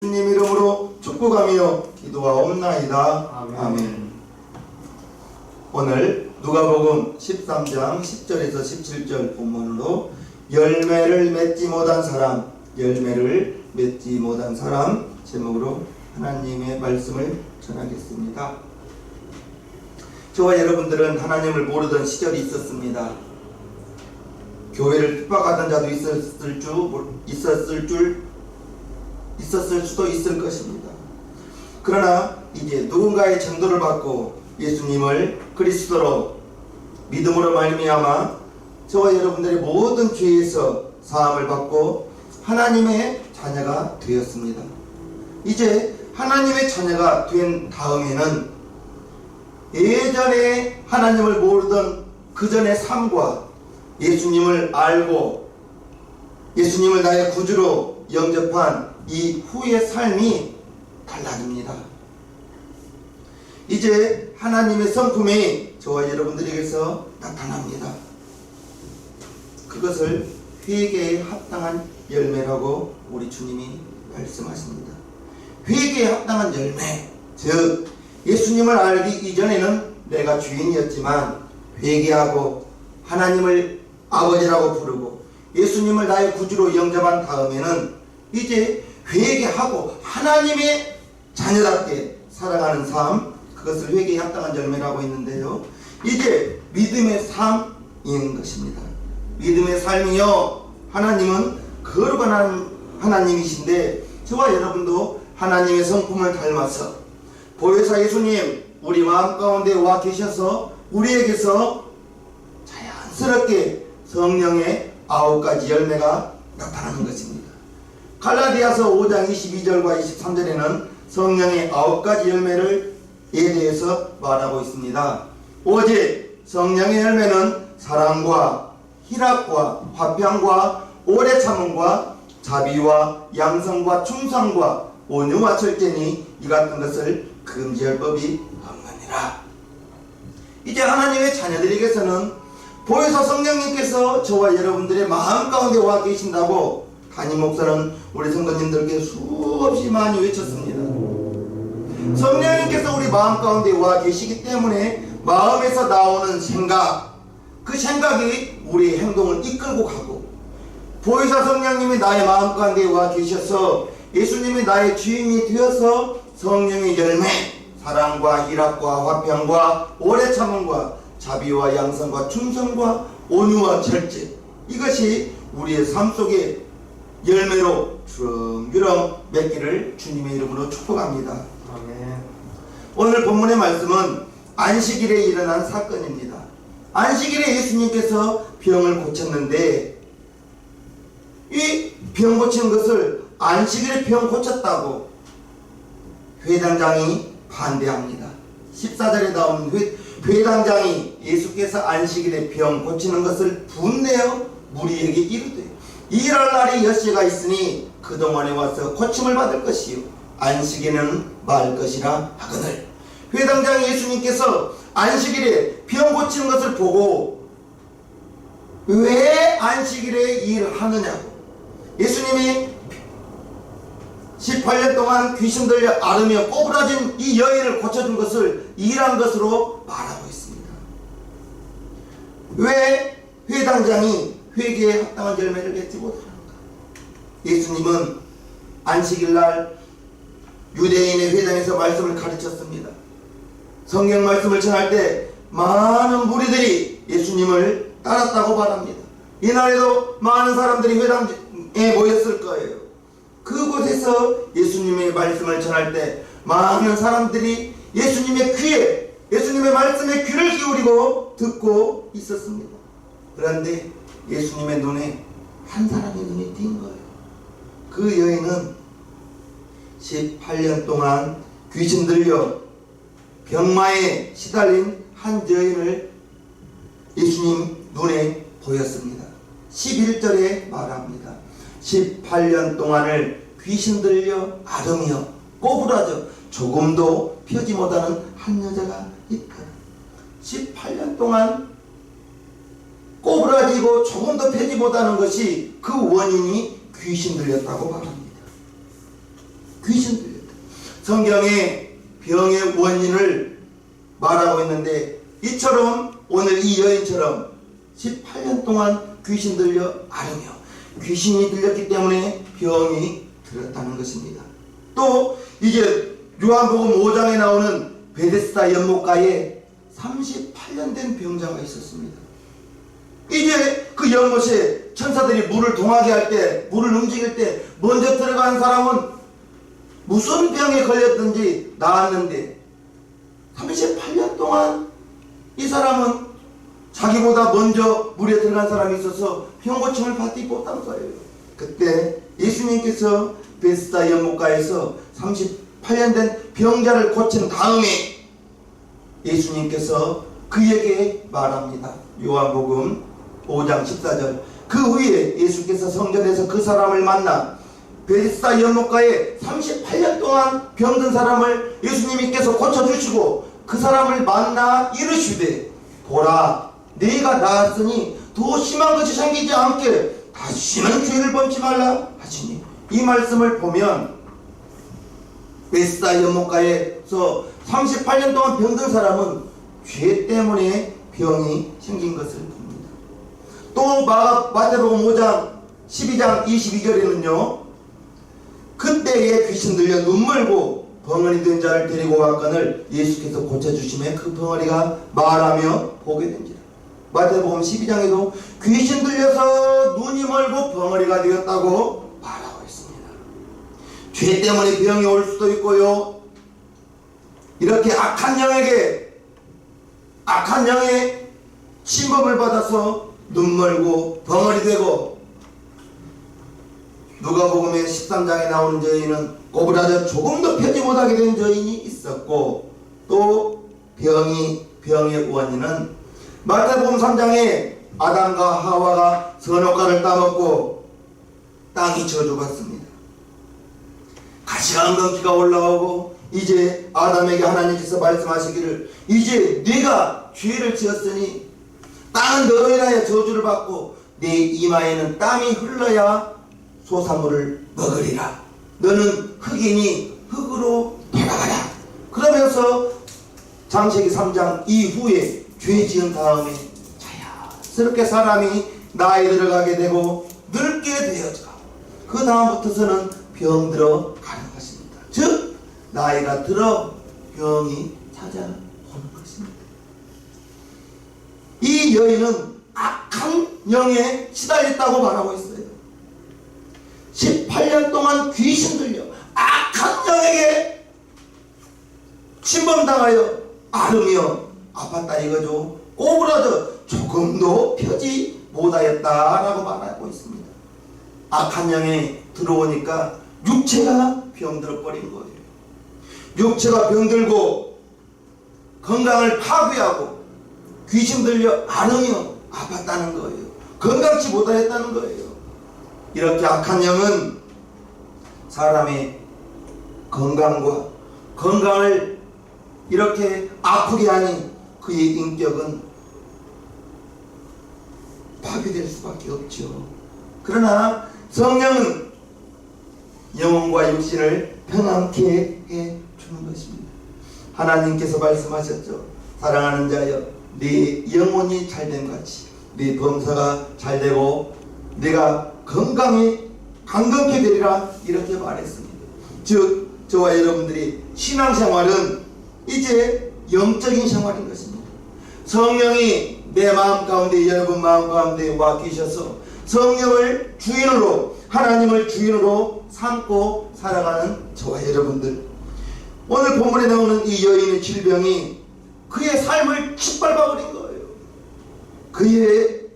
주님 이름으로 축복하며 기도하옵나이다. 아멘. 아멘. 오늘 누가복음 13장 10절에서 17절 본문으로 열매를 맺지 못한 사람, 열매를 맺지 못한 사람 제목으로 하나님의 말씀을 전하겠습니다. 저와 여러분들은 하나님을 모르던 시절이 있었습니다. 교회를 핍박하던 자도 있었을 수도 있을 것입니다. 그러나 이제 누군가의 전도를 받고 예수님을 그리스도로 믿음으로 말미암아 저와 여러분들의 모든 죄에서 사함을 받고 하나님의 자녀가 되었습니다. 이제 하나님의 자녀가 된 다음에는 예전에 하나님을 모르던 그 전의 삶과 예수님을 알고 예수님을 나의 구주로 영접한 이 후의 삶이 달라집니다. 이제 하나님의 성품이 저와 여러분들에게서 나타납니다. 그것을 회개에 합당한 열매라고 우리 주님이 말씀하십니다. 회개에 합당한 열매, 즉 예수님을 알기 이전에는 내가 주인이었지만 회개하고 하나님을 아버지라고 부르고 예수님을 나의 구주로 영접한 다음에는 이제 회개하고 하나님의 자녀답게 살아가는 삶, 그것을 회개에 합당한 열매라고 했는데요. 이제 믿음의 삶인 것입니다. 믿음의 삶이요, 하나님은 거룩한 하나님이신데 저와 여러분도 하나님의 성품을 닮아서 보혜사 예수님 우리 마음 가운데 와 계셔서 우리에게서 자연스럽게 성령의 9가지 열매가 나타나는 것입니다. 갈라디아서 5장 22절과 23절에는 성령의 9가지 열매를 대해서 말하고 있습니다. 오직 성령의 열매는 사랑과 희락과 화평과 오래 참음과 자비와 양성과 충성과 온유와 절제니 이 같은 것을 금지할 법이 없느니라. 이제 하나님의 자녀들에게서는 보혜사 성령님께서 저와 여러분들의 마음 가운데 와 계신다고 담임 목사는 우리 성도님들께 수없이 많이 외쳤습니다. 성령님께서 우리 마음 가운데 와 계시기 때문에 마음에서 나오는 생각, 그 생각이 우리의 행동을 이끌고 가고 보혜사 성령님이 나의 마음 가운데 와 계셔서 예수님이 나의 주인이 되어서 성령의 열매, 사랑과 희락과 화평과 오래 참음과 자비와 양성과 충성과 온유와 절제, 이것이 우리의 삶 속에 열매로 주렁주렁 맺기를 주님의 이름으로 축복합니다. 아멘. 오늘 본문의 말씀은 안식일에 일어난 사건입니다. 안식일에 예수님께서 병을 고쳤는데 이 병 고친 것을 안식일에 병 고쳤다고 회당장이 반대합니다. 14절에 나오는 회당장이 예수께서 안식일에 병 고치는 것을 분내어 무리에게 이르되 일할 날이 여시가 있으니 그동안에 와서 고침을 받을 것이요 안식에는 말 것이라 하거늘. 회당장 예수님께서 안식일에 병 고치는 것을 보고 왜 안식일에 일을 하느냐고, 예수님이 18년 동안 귀신 들려 앓으며 꼬부라진 이 여인을 고쳐준 것을 일한 것으로 말하고 있습니다. 왜 회당장이 회개에 합당한 열매를 맺지 못하는가? 예수님은 안식일날 유대인의 회당에서 말씀을 가르쳤습니다. 성경 말씀을 전할 때 많은 무리들이 예수님을 따랐다고 말합니다. 이날에도 많은 사람들이 회당에 모였을 거예요. 그곳에서 예수님의 말씀을 전할 때 많은 사람들이 예수님의 귀에, 예수님의 말씀에 귀를 기울이고 듣고 있었습니다. 그런데 예수님의 눈에 한 사람의 눈이 띈 거예요. 그 여인은 18년 동안 귀신 들려 병마에 시달린 한 여인을 예수님 눈에 보였습니다. 11절에 말합니다. 18년 동안을 귀신 들려 앓으며 꼬부라져 조금도 펴지 못하는 한 여자가 있다. 18년 동안 꼬부라지고 조금도 펴지 못하는 것이 그 원인이 귀신 들렸다고 말합니다. 귀신 들렸다. 성경에 병의 원인을 말하고 있는데 이처럼 오늘 이 여인처럼 18년 동안 귀신 들려 앓으며 귀신이 들렸기 때문에 병이 들었다는 것입니다. 또 이제 요한복음 5장에 나오는 베데스다 연못가에 38년 된 병자가 있었습니다. 이제 그 연못에 천사들이 물을 동하게 할 때, 물을 움직일 때 먼저 들어간 사람은 무슨 병에 걸렸든지 나았는데 38년 동안 이 사람은 자기보다 먼저 물에 들어간 사람이 있어서 병고침을 받지 못한 거예요. 그때 예수님께서 베데스다 연못가에서 38년 된 병자를 고친 다음에 예수님께서 그에게 말합니다. 요한복음 5장 14절. 그 후에 예수께서 성전에서 그 사람을 만나 베데스다 연못가에 38년 동안 병든 사람을 예수님께서 고쳐주시고 그 사람을 만나 이르시되 보라 네가 나았으니 더 심한 것이 생기지 않게 다시는 죄를 범치 말라 하시니, 이 말씀을 보면 베데스다 연못가에서 38년 동안 병든 사람은 죄 때문에 병이 생긴 것을 봅니다. 또 마태복음 5장 12장 22절에는요 그때에 귀신 들려 눈물고 벙어리 된 자를 데리고 왔거늘 예수께서 고쳐주시매 그 벙어리가 말하며 보게 된지라. 마태복음 12장에도 귀신 들려서 눈이 멀고 벙어리가 되었다고 말하고 있습니다. 죄 때문에 병이 올 수도 있고요, 이렇게 악한 영의 침범을 받아서 눈멀고 벙어리 되고, 누가복음의 13장에 나오는 저희는 꼬부라져 조금도 펴지 못하게 된 저인이 있었고, 또 병의 원인은 마태복음 3장에 아담과 하와가 선악과를 따먹고 땅이 저주받습니다. 가시가 엉겅퀴가 올라오고 이제 아담에게 하나님께서 말씀하시기를 이제 네가 죄를 지었으니 땅은 너로 인하여 저주를 받고 네 이마에는 땀이 흘러야 소산물을 먹으리라. 너는 흙이니 흙으로 돌아가라. 그러면서 창세기 3장 이후에 죄 지은 다음에 자연스럽게 사람이 나이 들어가게 되고 늙게 되어져 그 다음부터서는 병들어 가는 것입니다. 즉 나이가 들어 병이 찾아오는 것입니다. 이 여인은 악한 영에 시달렸다고 말하고 있어요. 18년 동안 귀신 들려 악한 영에게 침범당하여 앓으며 아팠다 이거죠. 꼬부라져 조금도 펴지 못하였다라고 말하고 있습니다. 악한 영에 들어오니까 육체가 병들어 버린 거예요. 육체가 병들고 건강을 파괴하고 귀신 들려 앓으며 아팠다는 거예요. 건강치 못하였다는 거예요. 이렇게 악한 영은 사람의 건강을 이렇게 아프게 하니 그의 인격은 파괴될 수밖에 없죠. 그러나 성령은 영혼과 육신을 평안케 해주는 것입니다. 하나님께서 말씀하셨죠. 사랑하는 자여 네 영혼이 잘됨 같이 네 범사가 잘되고 네가 건강히 강건케 되리라 이렇게 말했습니다. 즉 저와 여러분들이 신앙생활은 이제 영적인 생활인 것입니다. 성령이 내 마음 가운데 여러분 마음 가운데 와 계셔서 성령을 주인으로 하나님을 주인으로 삼고 살아가는 저와 여러분들, 오늘 본문에 나오는 이 여인의 질병이 그의 삶을 짓밟아버린 거예요. 그의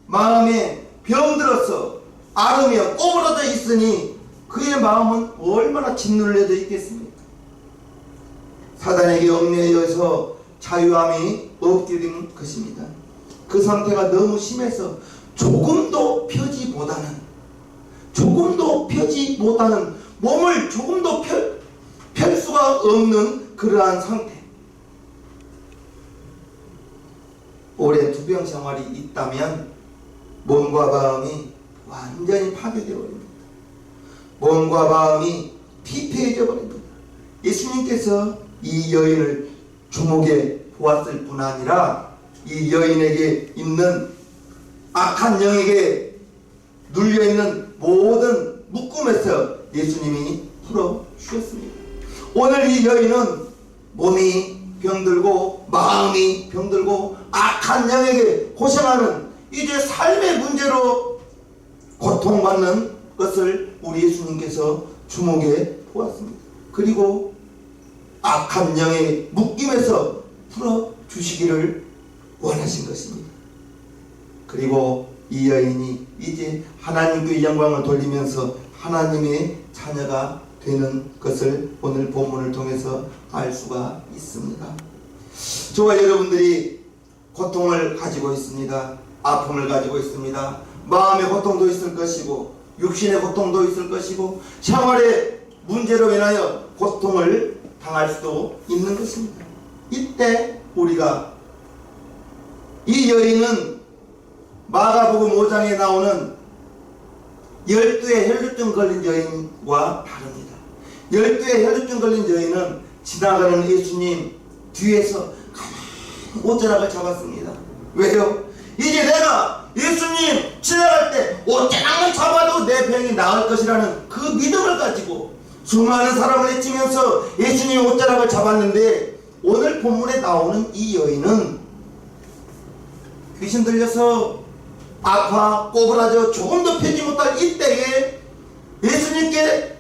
마음에 병들어서 앓으며 꼬부러져 있으니 그의 마음은 얼마나 짓눌려져 있겠습니까? 사단에게 얽매여서 자유함이 없게 된 것입니다. 그 상태가 너무 심해서 조금도 펴지 못하는 몸을 조금도 펼 수가 없는 그러한 상태. 오랜 투병 생활이 있다면 몸과 마음이 완전히 파괴되어 버립니다. 몸과 마음이 피폐해져 버립니다. 예수님께서 이 여인을 주목해 보았을 뿐 아니라 이 여인에게 있는 악한 영에게 눌려있는 모든 묶음에서 예수님이 풀어주셨습니다. 오늘 이 여인은 몸이 병들고 마음이 병들고 악한 영에게 고생하는 이제 삶의 문제로 고통받는 것을 우리 예수님께서 주목해 보았습니다. 그리고 악한 영의 묶임에서 풀어주시기를 원하신 것입니다. 그리고 이 여인이 이제 하나님께 영광을 돌리면서 하나님의 자녀가 되는 것을 오늘 본문을 통해서 알 수가 있습니다. 저와 여러분들이 고통을 가지고 있습니다. 아픔을 가지고 있습니다. 마음의 고통도 있을 것이고 육신의 고통도 있을 것이고 생활의 문제로 인하여 고통을 당할 수도 있는 것입니다. 이때 우리가 이 여인은 마가복음 5장에 나오는 12의 혈루증 걸린 여인과 다릅니다. 12의 혈루증 걸린 여인은 지나가는 예수님 뒤에서 가만히 옷자락을 잡았습니다. 왜요? 이제 내가 예수님 지나갈 때 옷자락만 잡아도 내 병이 나을 것이라는 그 믿음을 가지고 수많은 사람을 헤치면서 예수님 옷자락을 잡았는데, 오늘 본문에 나오는 이 여인은 귀신 들려서 아파 꼬부라져 조금도 펴지 못할 이때에 예수님께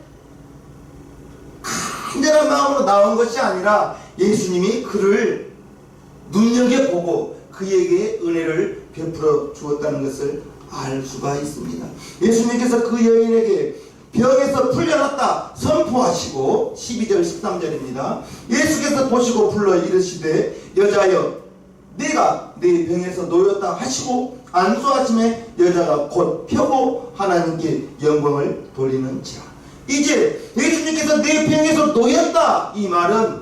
간절한 마음으로 나온 것이 아니라 예수님이 그를 눈여겨보고 그에게 은혜를 베풀어 주었다는 것을 알 수가 있습니다. 예수님께서 그 여인에게 병에서 풀려났다 선포하시고 12절 13절입니다. 예수께서 보시고 불러 이르시되 여자여 네가 네 병에서 놓였다 하시고 안수하심에 여자가 곧 펴고 하나님께 영광을 돌리는지라. 이제 예수님께서 네 병에서 놓였다, 이 말은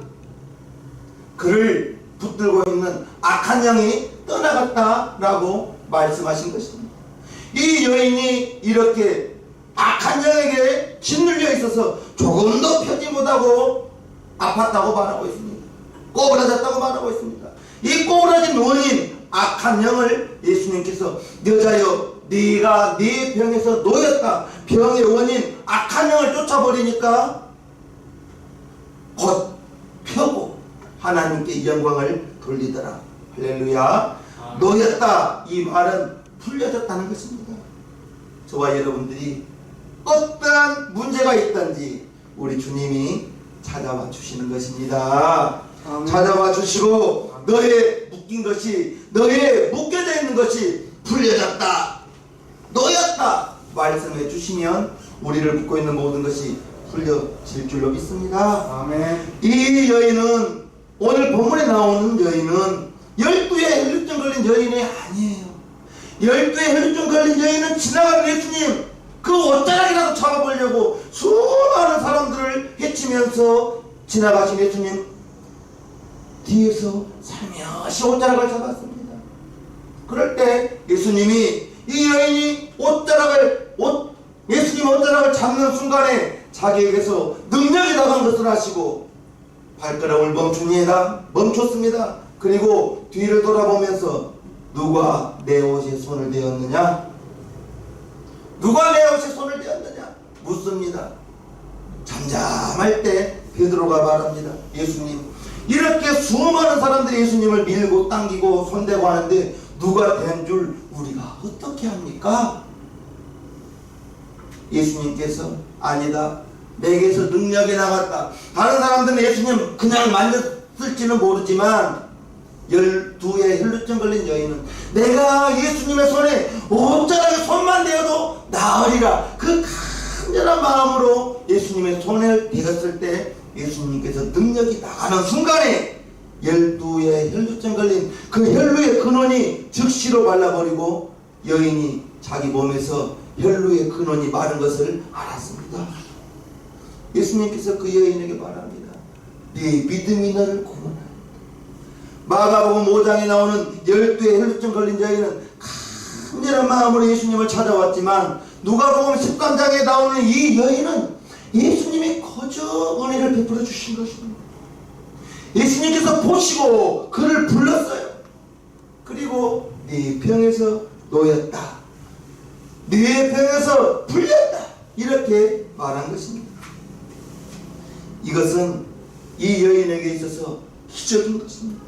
그를 붙들고 있는 악한 영이 떠나갔다라고 말씀하신 것입니다. 이 여인이 이렇게 악한 영에게 짓눌려 있어서 조금도 펴지 못하고 아팠다고 말하고 있습니다. 꼬부라졌다고 말하고 있습니다. 이 꼬부라진 원인, 악한 영을 예수님께서 여자여 네가 네 병에서 놓였다, 병의 원인 악한 영을 쫓아버리니까 곧 펴고 하나님께 영광을 돌리더라. 할렐루야. 놓였다, 이 말은 풀려졌다는 것입니다. 저와 여러분들이 어떠한 문제가 있든지 우리 주님이 찾아와 주시는 것입니다. 아멘. 찾아와 주시고 너의 묶인 것이, 너의 묶여져 있는 것이 풀려졌다, 놓였다 말씀해 주시면 우리를 묶고 있는 모든 것이 풀려질 줄로 믿습니다. 아멘. 이 여인은, 오늘 본문에 나오는 여인은 12의 혈루증 걸린 여인이 아니에요. 12의 혈루증 걸린 여인은 지나가는 예수님 그 옷자락이라도 잡아보려고 수많은 사람들을 헤치면서 지나가신 예수님 뒤에서 살며시 옷자락을 잡았습니다. 그럴 때 예수님이, 이 여인이 예수님 옷자락을 잡는 순간에 자기에게서 능력이 나간 것을 아시고 발걸음을 멈췄습니다. 그리고 뒤를 돌아보면서 누가 내 옷에 손을 대었느냐? 누가 내 옷에 손을 대었느냐? 묻습니다. 잠잠할 때 베드로가 말합니다. 예수님, 이렇게 수많은 사람들이 예수님을 밀고 당기고 손대고 하는데 누가 된 줄 우리가 어떻게 합니까? 예수님께서 아니다, 내게서 능력이 나갔다. 다른 사람들은 예수님 그냥 만졌을지는 모르지만 12의 혈루증 걸린 여인은 내가 예수님의 손에 옷자락에 손만 대어도 나으리라, 그 간절한 마음으로 예수님의 손을 대었을 때 예수님께서 능력이 나가는 순간에 12의 혈루증 걸린 그 혈루의 근원이 즉시로 말라버리고 여인이 자기 몸에서 혈루의 근원이 마른 것을 알았습니다. 예수님께서 그 여인에게 말합니다. 네 믿음이 너를 구원하였다. 마가복음 5장에 나오는 12의 혈루증 걸린 여인은 간절한 마음으로 예수님을 찾아왔지만 누가복음 13장에 나오는 이 여인은 예수님이 거저 은혜를 베풀어 주신 것입니다. 예수님께서 보시고 그를 불렀어요. 그리고 네 병에서 놓였다, 네 병에서 풀렸다, 이렇게 말한 것입니다. 이것은 이 여인에게 있어서 기적인 것입니다.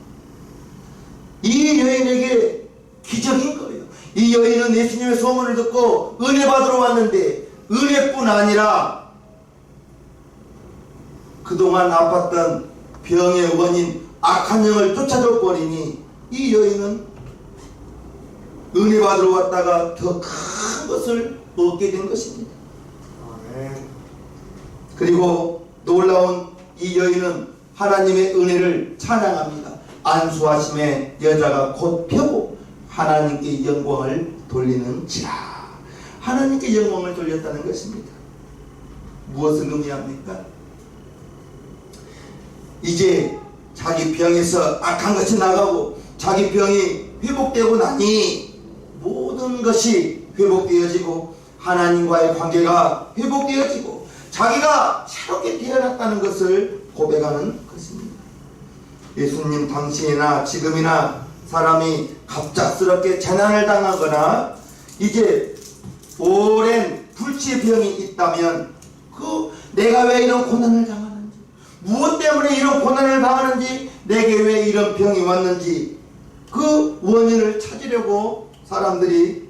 이 여인에게 기적인 거예요. 이 여인은 예수님의 소문을 듣고 은혜 받으러 왔는데 은혜뿐 아니라 그동안 아팠던 병의 원인 악한 영을 쫓아줘 버리니 이 여인은 은혜 받으러 왔다가 더 큰 것을 얻게 된 것입니다. 그리고 놀라운 이 여인은 하나님의 은혜를 찬양합니다. 안수하심에 여자가 곧 펴고 하나님께 영광을 돌리는지라. 하나님께 영광을 돌렸다는 것입니다. 무엇을 의미합니까? 이제 자기 병에서 악한 것이 나가고 자기 병이 회복되고 나니 모든 것이 회복되어지고 하나님과의 관계가 회복되어지고 자기가 새롭게 태어났다는 것을 고백하는 것입니다. 예수님 당시나 지금이나 사람이 갑작스럽게 재난을 당하거나 이제 오랜 불치의 병이 있다면 내가 왜 이런 고난을 당하는지, 무엇 때문에 이런 고난을 당하는지, 내게 왜 이런 병이 왔는지 그 원인을 찾으려고 사람들이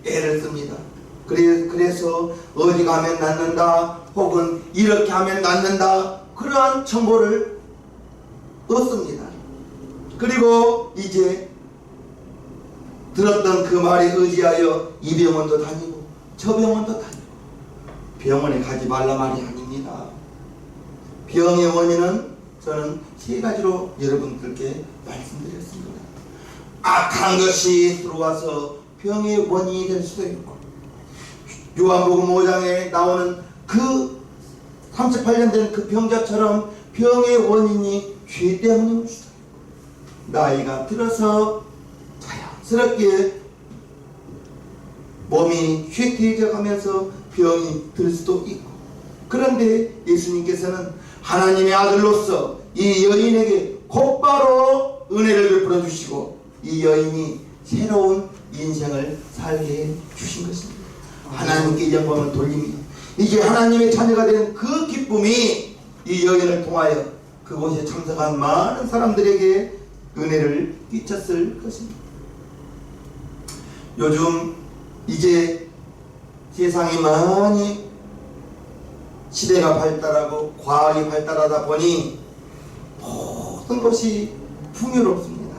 애를 씁니다. 그래서 어디 가면 낫는다, 혹은 이렇게 하면 낫는다, 그러한 정보를 얻습니다. 그리고 이제 들었던 그 말에 의지하여 이 병원도 다니고 저 병원도 다니고, 병원에 가지 말라 말이 아닙니다. 병의 원인은 저는 세 가지로 여러분들께 말씀드렸습니다. 악한 것이 들어와서 병의 원인이 될 수도 있고, 요한복음 5장에 나오는 그 38년 된 그 병자처럼 병의 원인이 죄 때문일 수도 있고, 나이가 들어서 자연스럽게 몸이 쇠퇴해져 가면서 병이 들 수도 있고, 그런데 예수님께서는 하나님의 아들로서 이 여인에게 곧바로 은혜를 베풀어 주시고 이 여인이 새로운 인생을 살게 해 주신 것입니다. 하나님께 영광을 돌립니다. 이제 하나님의 자녀가 된 그 기쁨이 이 여인을 통하여 그곳에 참석한 많은 사람들에게 은혜를 끼쳤을 것입니다. 요즘 이제 세상이 많이 시대가 발달하고 과학이 발달하다 보니 모든 것이 풍요롭습니다.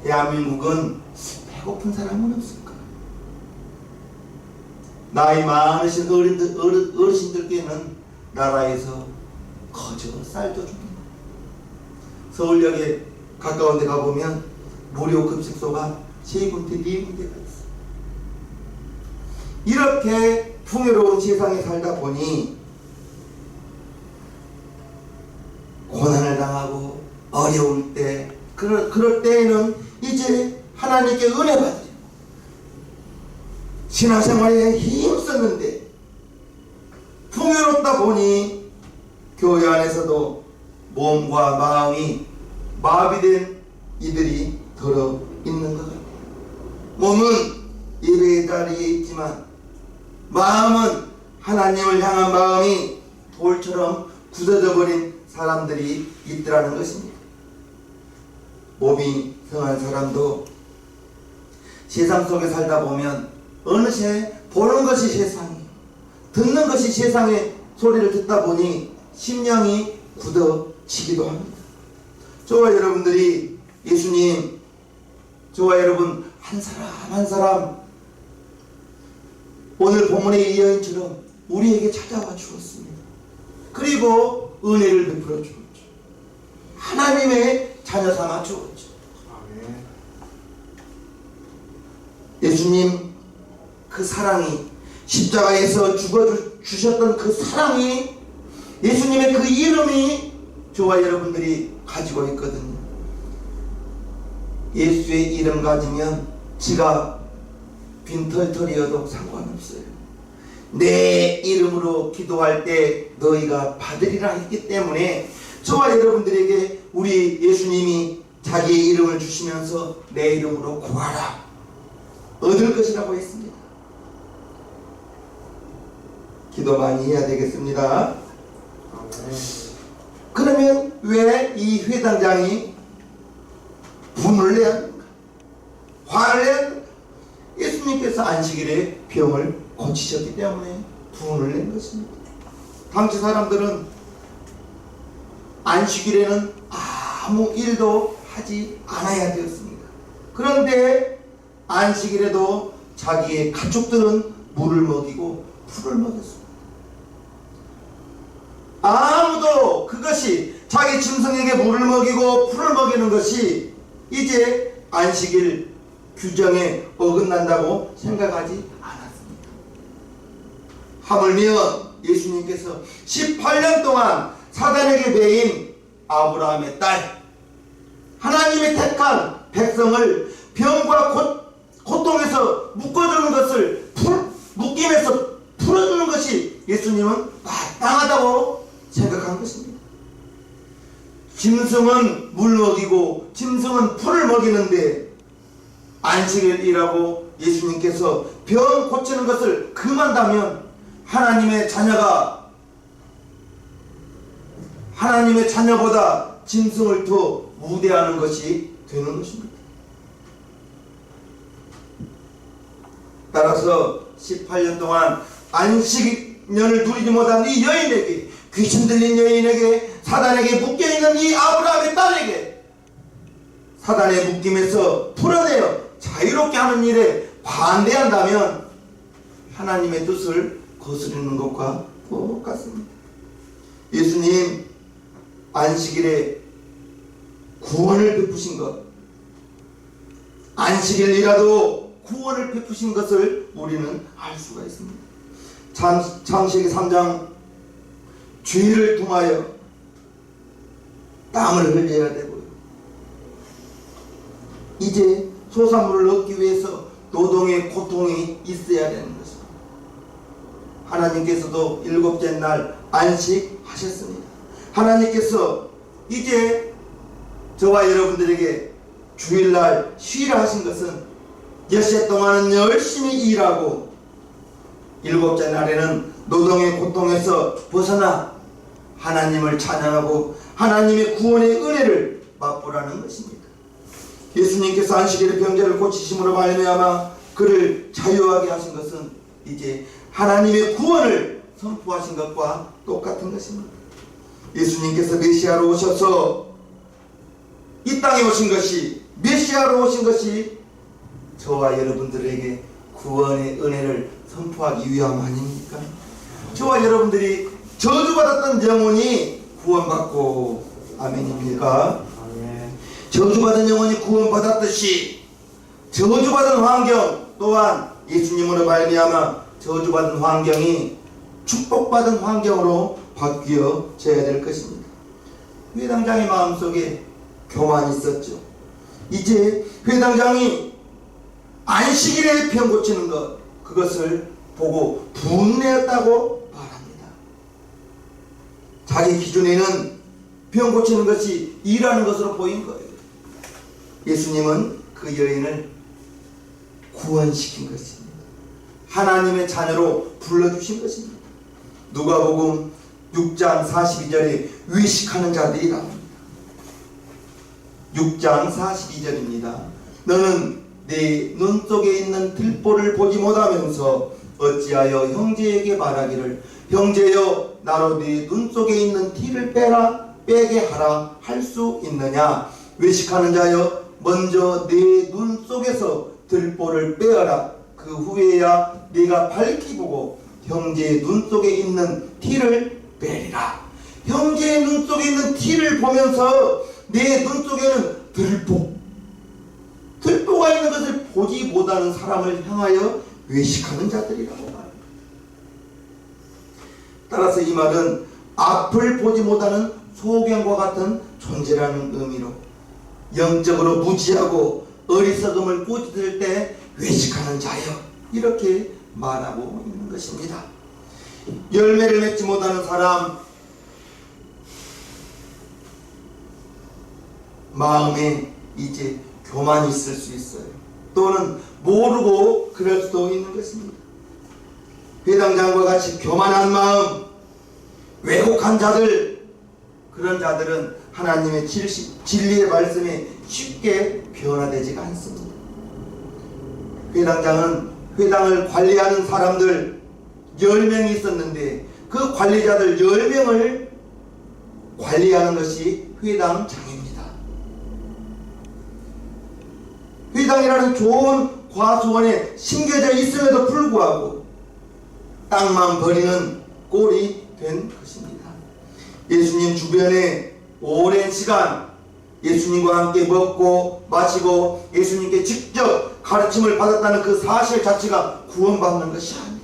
대한민국은 배고픈 사람은 없을까? 나이 많으신 어르신들께는 나라에서 거저 쌀도 줍니다. 서울역에 가까운 데 가보면 무료 급식소가 3군데, 4군데가 있어요. 이렇게 풍요로운 세상에 살다 보니 고난을 당하고 어려울 때, 그럴 때에는 이제 하나님께 은혜 받으려 신앙생활에 힘썼는데 풍요롭다 보니 교회 안에서도 몸과 마음이 마비된 이들이 들어 있는 것 같아요. 몸은 예배의 자리에 있지만 마음은 하나님을 향한 마음이 돌처럼 굳어져 버린 사람들이 있더라는 것입니다. 몸이 성한 사람도 세상 속에 살다 보면 어느새 보는 것이 세상이에요. 듣는 것이 세상의 소리를 듣다 보니 심령이 굳어지기도 합니다. 저와 여러분들이 예수님, 저와 여러분 한 사람 한 사람 오늘 본문의 이 여인처럼 우리에게 찾아와 주었습니다. 그리고 은혜를 베풀어 주었죠. 하나님의 자녀 삼아 주었죠. 예수님 그 사랑이, 십자가에서 죽어주셨던 그 사랑이, 예수님의 그 이름이 저와 여러분들이 가지고 있거든요. 예수의 이름 가지면 지가 빈털털이어도 상관없어요. 내 이름으로 기도할 때 너희가 받으리라 했기 때문에 저와 여러분들에게 우리 예수님이 자기의 이름을 주시면서 내 이름으로 구하라, 얻을 것이라고 했습니다. 기도 많이 해야 되겠습니다. 그러면 왜 이 회당장이 분을 내야 합니까? 화를 내야 합니까? 예수님께서 안식일에 병을 고치셨기 때문에 분을 낸 것입니다. 당시 사람들은 안식일에는 아무 일도 하지 않아야 되었습니다. 그런데 안식일에도 자기의 가축들은 물을 먹이고 풀을 먹였습니다. 아무도 그것이 자기 짐승에게 물을 먹이고 풀을 먹이는 것이 이제 안식일 규정에 어긋난다고 생각하지 않았습니다. 하물며 예수님께서 18년 동안 사단에게 매인 아브라함의 딸, 하나님의 택한 백성을 병과 고통에서 묶어주는 것을 묶임에서 풀어주는 것이 예수님은 마땅하다고 생각한 것입니다. 짐승은 물 먹이고 짐승은 풀을 먹이는데 안식일이라고 예수님께서 병 고치는 것을 금한다면 하나님의 자녀보다 짐승을 더 우대하는 것이 되는 것입니다. 따라서 18년 동안 안식년을 누리지 못한 이 여인에게, 귀신 들린 여인에게, 사단에게 묶여있는 이 아브라함의 딸에게 사단의 묶임에서 풀어내어 자유롭게 하는 일에 반대한다면 하나님의 뜻을 거스르는 것과 똑같습니다. 예수님 안식일에 구원을 베푸신 것, 안식일이라도 구원을 베푸신 것을 우리는 알 수가 있습니다. 창세기 3장 죄를 통하여 땀을 흘려야 되고요. 이제 소산물을 얻기 위해서 노동의 고통이 있어야 되는 것입니다. 하나님께서도 일곱째 날 안식하셨습니다. 하나님께서 이제 저와 여러분들에게 주일날 쉬라 하신 것은 엿새 동안은 열심히 일하고 일곱째 날에는 노동의 고통에서 벗어나 하나님을 찬양하고 하나님의 구원의 은혜를 맛보라는 것입니다. 예수님께서 안식일에 병자를 고치심으로 말미암아 그를 자유하게 하신 것은 이제 하나님의 구원을 선포하신 것과 똑같은 것입니다. 예수님께서 메시아로 오셔서 이 땅에 오신 것이, 메시아로 오신 것이 저와 여러분들에게 구원의 은혜를 선포하기 위함 아닙니까? 저와 여러분들이 저주받았던 영혼이 구원받고, 아멘입니까? 아멘. 저주받은 영혼이 구원받았듯이 저주받은 환경 또한 예수님으로 말미암아 저주받은 환경이 축복받은 환경으로 바뀌어져야 될 것입니다. 회당장의 마음속에 교만이 있었죠. 이제 회당장이 안식일에 병 고치는 것, 그것을 보고 분내었다고 말합니다. 자기 기준에는 병 고치는 것이 일하는 것으로 보인 거예요. 예수님은 그 여인을 구원시킨 것입니다. 하나님의 자녀로 불러주신 것입니다. 누가복음 6장 42절에 외식하는 자들이 나옵니다. 6장 42절입니다. 너는 네 눈 속에 있는 들보를 보지 못하면서 어찌하여 형제에게 말하기를 형제여 나로 네 눈 속에 있는 티를 빼게 하라 할 수 있느냐. 외식하는 자여 먼저 네 눈 속에서 들보를 빼어라. 그 후에야 네가 밝히 보고 형제의 눈 속에 있는 티를 빼리라. 형제의 눈 속에 있는 티를 보면서 내 눈 속에는 들보가 있는 것을 보지 못하는 사람을 향하여 외식하는 자들이라고 말합니다. 따라서 이 말은 앞을 보지 못하는 소경과 같은 존재라는 의미로 영적으로 무지하고 어리석음을 꾸짖을 때 외식하는 자여 이렇게 말하고 있는 것입니다. 열매를 맺지 못하는 사람, 마음에 이제 교만이 있을 수 있어요. 또는 모르고 그럴 수도 있는 것입니다. 회당장과 같이 교만한 마음, 왜곡한 자들, 그런 자들은 하나님의 진리의 말씀에 쉽게 변화되지가 않습니다. 회당장은 회당을 관리하는 사람들 10명이 있었는데 그 관리자들 10명을 관리하는 것이 회당장입니다. 회당이라는 좋은 과수원에 심겨져 있음에도 불구하고 땅만 버리는 꼴이 된 것입니다. 예수님 주변에 오랜 시간 예수님과 함께 먹고 마시고 예수님께 직접 가르침을 받았다는 그 사실 자체가 구원받는 것이 아니에요.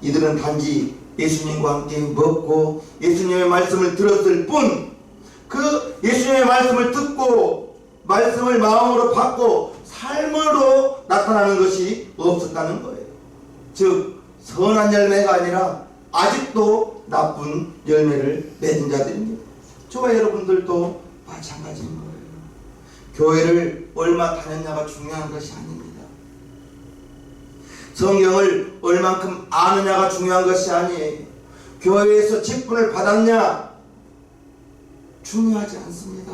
이들은 단지 예수님과 함께 먹고 예수님의 말씀을 들었을 뿐, 그 예수님의 말씀을 듣고 말씀을 마음으로 받고 삶으로 나타나는 것이 없었다는 거예요. 즉 선한 열매가 아니라 아직도 나쁜 열매를 맺은 자들입니다. 저와 여러분들도 마찬가지인 거예요. 교회를 얼마 다녔냐가 중요한 것이 아닙니다. 성경을 얼만큼 아느냐가 중요한 것이 아니에요. 교회에서 직분을 받았냐 중요하지 않습니다.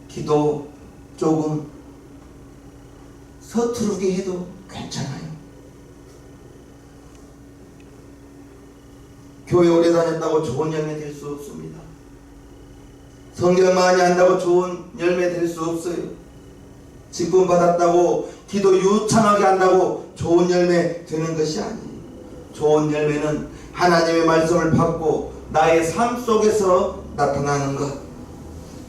기도 조금 서투르게 해도 괜찮아요. 교회 오래 다녔다고 좋은 열매 될 수 없습니다. 성경 많이 한다고 좋은 열매 될 수 없어요. 직분 받았다고 기도 유창하게 한다고 좋은 열매 되는 것이 아니에요. 좋은 열매는 하나님의 말씀을 받고 나의 삶 속에서 나타나는 것,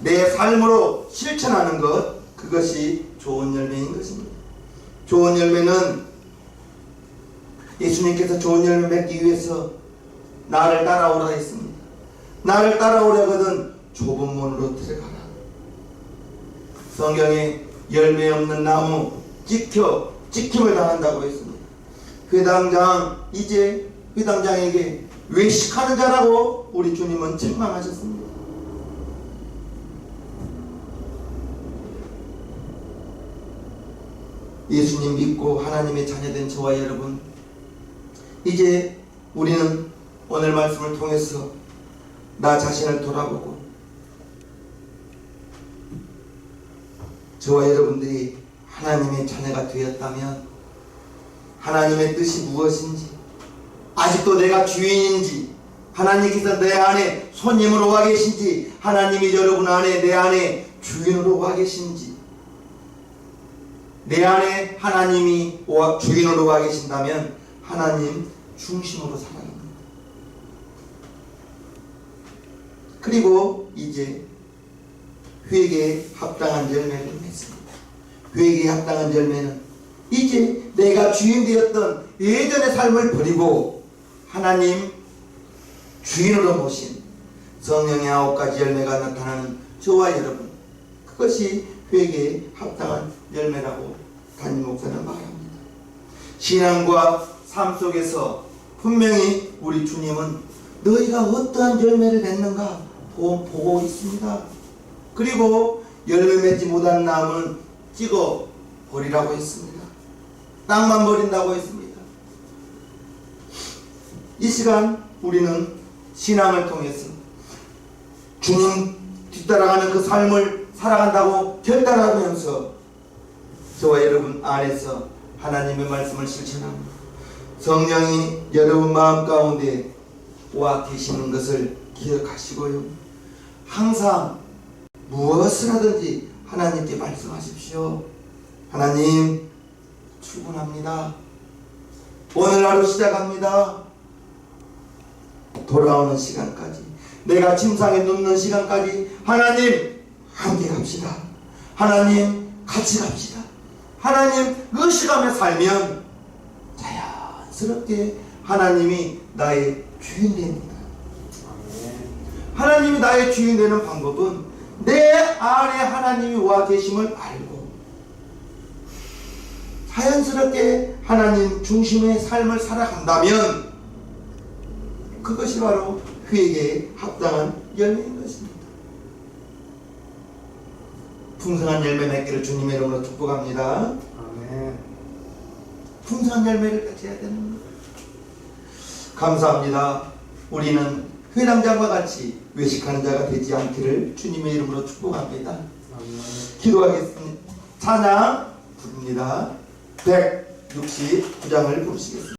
내 삶으로 실천하는 것, 그것이 좋은 열매인 것입니다. 좋은 열매는 예수님께서 좋은 열매 맺기 위해서 나를 따라오라 했습니다. 나를 따라오려거든 좁은 문으로 들어가라. 성경에 열매 없는 나무 찍힘을 당한다고 했습니다. 회당장, 이제 회당장에게 외식하는 자라고 우리 주님은 책망하셨습니다. 예수님 믿고 하나님의 자녀된 저와 여러분, 이제 우리는 오늘 말씀을 통해서 나 자신을 돌아보고 저와 여러분들이 하나님의 자녀가 되었다면 하나님의 뜻이 무엇인지, 아직도 내가 주인인지, 하나님께서 내 안에 손님으로 와 계신지, 하나님이 여러분 안에 내 안에 주인으로 와 계신지, 내 안에 하나님이 주인으로 와 계신다면 하나님 중심으로 살아갑니다. 그리고 이제 회개에 합당한 열매를 맺습니다. 회개에 합당한 열매는 이제 내가 주인 되었던 예전의 삶을 버리고 하나님 주인으로 모신 성령의 9가지 열매가 나타나는 저와 여러분, 그것이 회개에 합당한 열매라고 담임 목사는 말합니다. 신앙과 삶 속에서 분명히 우리 주님은 너희가 어떠한 열매를 맺는가 보고 있습니다. 그리고 열매 맺지 못한 나무는 찍어 버리라고 했습니다. 땅만 버린다고 했습니다. 이 시간 우리는 신앙을 통해서 주님 뒤따라가는 그 삶을 살아간다고 결단하면서 저와 여러분 안에서 하나님의 말씀을 실천합니다. 성령이 여러분 마음 가운데 와 계시는 것을 기억하시고요. 항상 무엇을 하든지 하나님께 말씀하십시오. 하나님, 출근합니다. 오늘 하루 시작합니다. 돌아오는 시간까지, 내가 침상에 눕는 시간까지 하나님 함께 갑시다. 하나님 같이 갑시다. 하나님 의식하며 살면 자연스럽게 하나님이 나의 주인 됩니다. 하나님이 나의 주인 되는 방법은 내 안에 하나님이 와 계심을 알고 자연스럽게 하나님 중심의 삶을 살아간다면 그것이 바로 회개에 합당한 열매인 것입니다. 풍성한 열매 맺기를 주님의 이름으로 축복합니다. 아멘. 풍성한 열매를 맺어야 되는 거예요. 감사합니다. 우리는 회당장과 같이 외식하는 자가 되지 않기를 주님의 이름으로 축복합니다. 아멘. 기도하겠습니다. 찬양 부릅니다. 169장을 부르시겠습니다.